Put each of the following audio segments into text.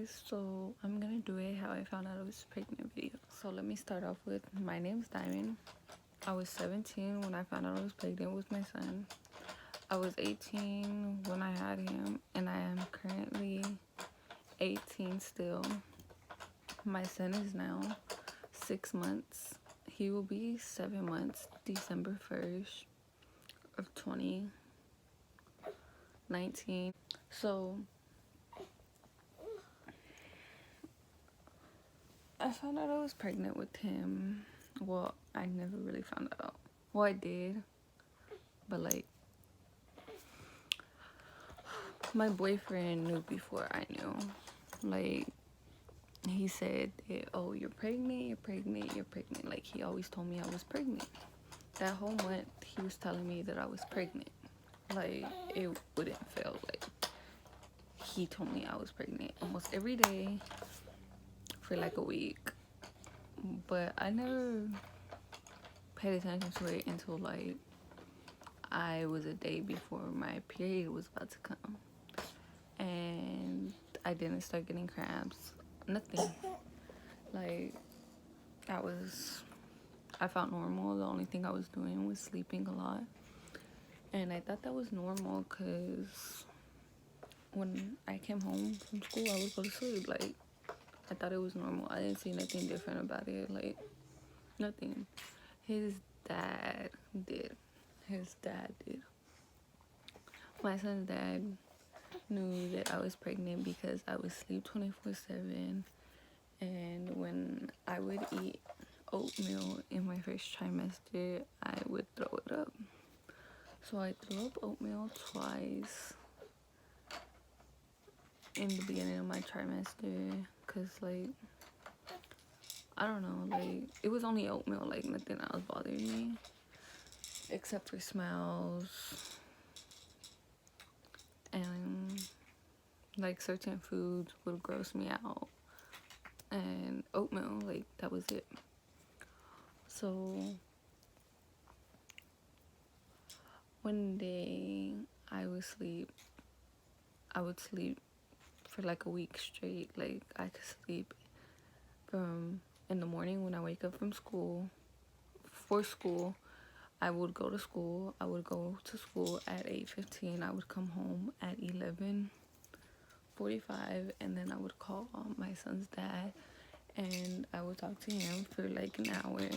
guys, so I'm gonna do it how I found out I was pregnant video. So let me start off with my name's Diamond. I was 17 when I found out I was pregnant with my son. I was 18 when I had him, and I am currently 18 still. My son is now 6 months. He will be 7 months December 1st of 2019. So I found out I was pregnant with him. Well, I never really found out. Well, I did, but like my boyfriend knew before I knew. Like he said that, oh, you're pregnant, you're pregnant, you're pregnant. Like he always told me I was pregnant. That whole month he was telling me that I was pregnant. Like it wouldn't fail. Like he told me I was pregnant almost every day for like a week. But I never paid attention to it until like I was a day before my period was about to come. And I didn't start getting cramps. Nothing. Like I felt normal. The only thing I was doing was sleeping a lot. And I thought that was normal because when I came home from school, I would go to sleep. Like, I thought it was normal. I didn't see nothing different about it. Like, nothing. His dad did. His dad did. My son's dad knew that I was pregnant because I would sleep 24/7. And when I would eat oatmeal in my first trimester, I would throw it up. So I threw up oatmeal twice in the beginning of my trimester because, like, I don't know, like, it was only oatmeal, like, nothing else bothered me except for smells and, like, certain foods would gross me out. And oatmeal, like, that was it. So one day I would sleep for like a week straight. Like I could sleep from in the morning when I wake up from school. For school, I would go to school. I would go to school at 8:15. I would come home at 11:45, and then I would call my son's dad, and I would talk to him for like an hour.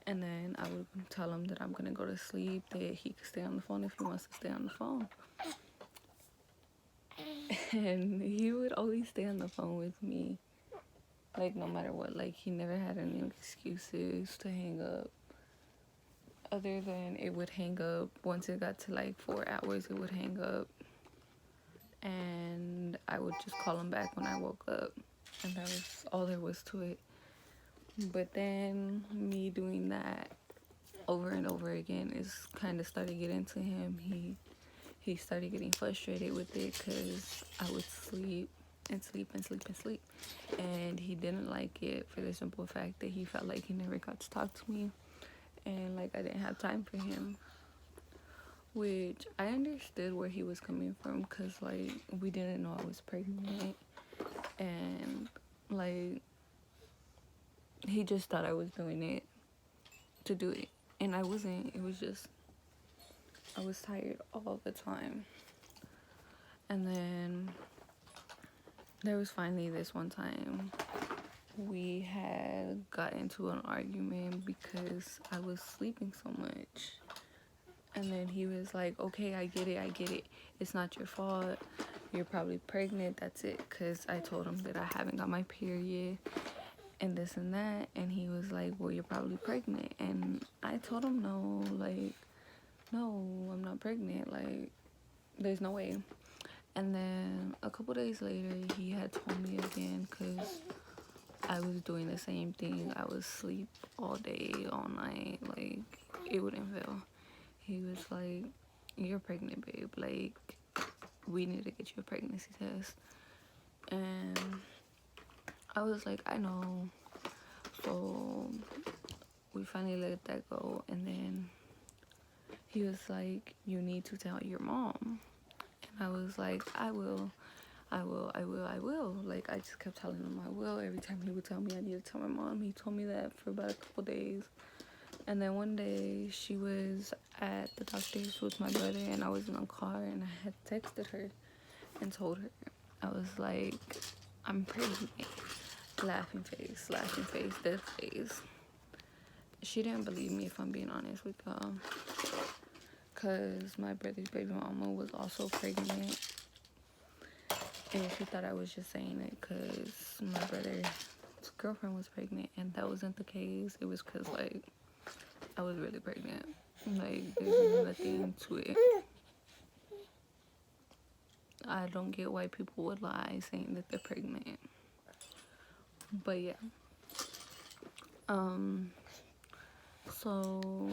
And then I would tell him that I'm gonna go to sleep, that he could stay on the phone if he wants to stay on the phone. And he would always stay on the phone with me, like no matter what. Like he never had any excuses to hang up, other than it would hang up once it got to like 4 hours. It would hang up, and I would just call him back when I woke up, and that was all there was to it. But then me doing that over and over again is kind of started getting to him. He started getting frustrated with it because I would sleep and sleep and sleep and sleep, and he didn't like it for the simple fact that he felt like he never got to talk to me, and like I didn't have time for him, which I understood where he was coming from because like we didn't know I was pregnant, and like he just thought I was doing it to do it, and I wasn't. It was just I was tired all the time. And then there was finally this one time we had got into an argument because I was sleeping so much. And then he was like, okay, I get it. It's not your fault. You're probably pregnant, that's it. Because I told him that I haven't got my period and this and that. And he was like, well, you're probably pregnant. And I told him, no, like, no, I'm not pregnant. Like, there's no way. And then a couple days later, he had told me again because I was doing the same thing. I would sleep all day, all night. Like, it wouldn't fail. He was like, you're pregnant, babe. Like, we need to get you a pregnancy test. And I was like, I know. So we finally let that go. And then he was like, you need to tell your mom. And I was like, I will. I will, I will, I will. Like, I just kept telling him I will. Every time he would tell me I need to tell my mom, he told me that for about a couple days. And then one day she was at the doctor's with my brother, and I was in the car, and I had texted her and told her, I was like, I'm pregnant. Laughing face, death face. She didn't believe me, if I'm being honest with y'all, because my brother's baby mama was also pregnant. And she thought I was just saying it because my brother's girlfriend was pregnant, and that wasn't the case. It was because, like, I was really pregnant. Like, there's nothing to it. I don't get why people would lie saying that they're pregnant. But yeah. So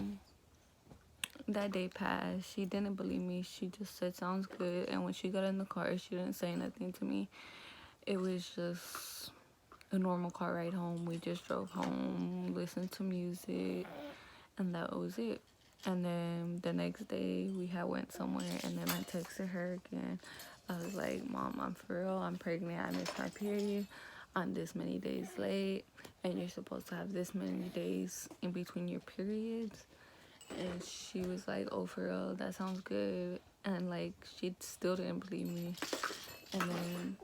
that day passed. She didn't believe me. She just said, sounds good. And when she got in the car, she didn't say nothing to me. It was just a normal car ride home. We just drove home, listened to music, and that was it. And then the next day we had went somewhere, and then I texted her again. I was like, Mom, I'm for real, I'm pregnant, I missed my period, I'm this many days late, and you're supposed to have this many days in between your periods. And she was like, oh, for real, that sounds good. And like, she still didn't believe me. And then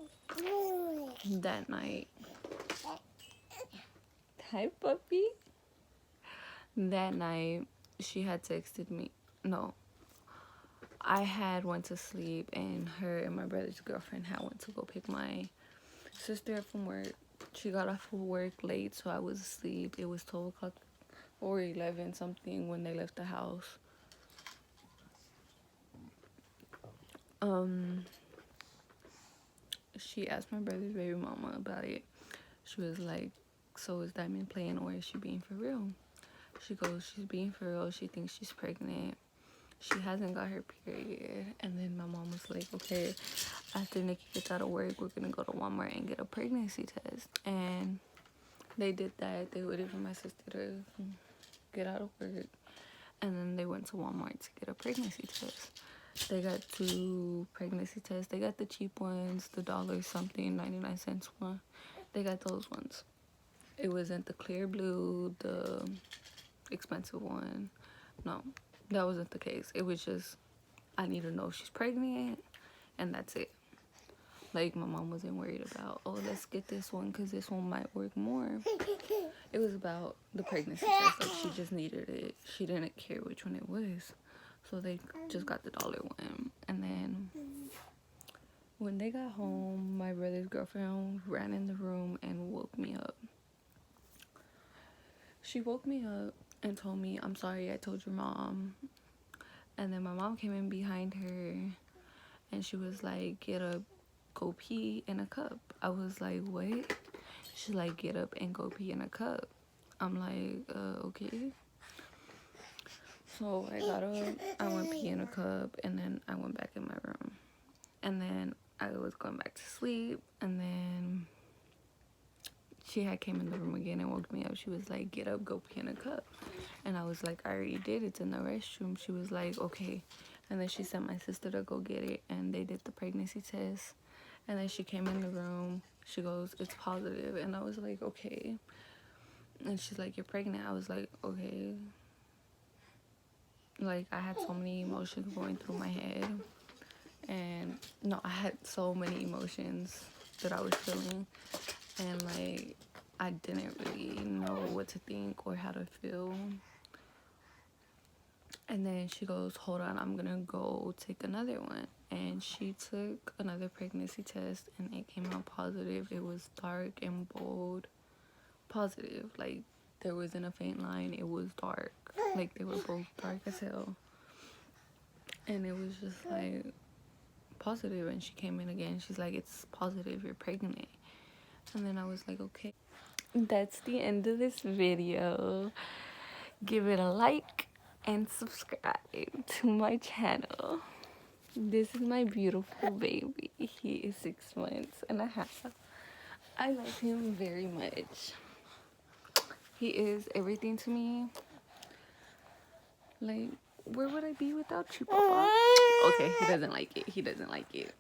that night, hi puppy, that night she had texted me. No, I had went to sleep, and her and my brother's girlfriend had went to go pick my sister up from work. She got off of work late, so I was asleep. It was 12 o'clock or 11 something when they left the house. She asked my brother's baby mama about it. She was like, so is Diamond playing, or is she being for real? She goes, she's being for real. She thinks she's pregnant. She hasn't got her period. And then my mom was like, okay, after Nikki gets out of work, we're gonna go to Walmart and get a pregnancy test. And they did that. They waited for my sister to get out of work, and then they went to Walmart to get a pregnancy test. They got 2 pregnancy tests. They got the cheap ones, the dollar something, 99 cents one. They got those ones. It wasn't the clear blue, the expensive one. No, that wasn't the case. It was just, I need to know if she's pregnant, and that's it. Like, my mom wasn't worried about, oh, let's get this one because this one might work more. It was about the pregnancy test. Like, she just needed it. She didn't care which one it was. So they just got the dollar one. And then when they got home, my brother's girlfriend ran in the room and woke me up. She woke me up and told me, I'm sorry I told your mom. And then my mom came in behind her, and she was like, get up, go pee in a cup. I was like, what? She's like, get up and go pee in a cup. I'm like, okay. So I got up, I went pee in a cup, and then I went back in my room. And then I was going back to sleep, and then she had came in the room again and woke me up. She was like, get up, go pee in a cup. And I was like, I already did, it's in the restroom. She was like, okay. And then she sent my sister to go get it, and they did the pregnancy test. And then she came in the room, she goes, it's positive. And I was like, okay. And she's like, you're pregnant. I was like, okay. Like, I had so many emotions going through my head. And no, I had so many emotions that I was feeling. And like, I didn't really know what to think or how to feel. And then she goes, hold on, I'm gonna go take another one. And she took another pregnancy test, and it came out positive. It was dark and bold. Positive. Like, there wasn't a faint line. It was dark. Like, they were both dark as hell. And it was just like positive. And she came in again. She's like, it's positive, you're pregnant. And then I was like, okay. That's the end of this video. Give it a like and subscribe to my channel. This is my beautiful baby. He is 6 months and a half. I love him very much. He is everything to me. Like, where would I be without you, Papa? Okay, he doesn't like it. He doesn't like it.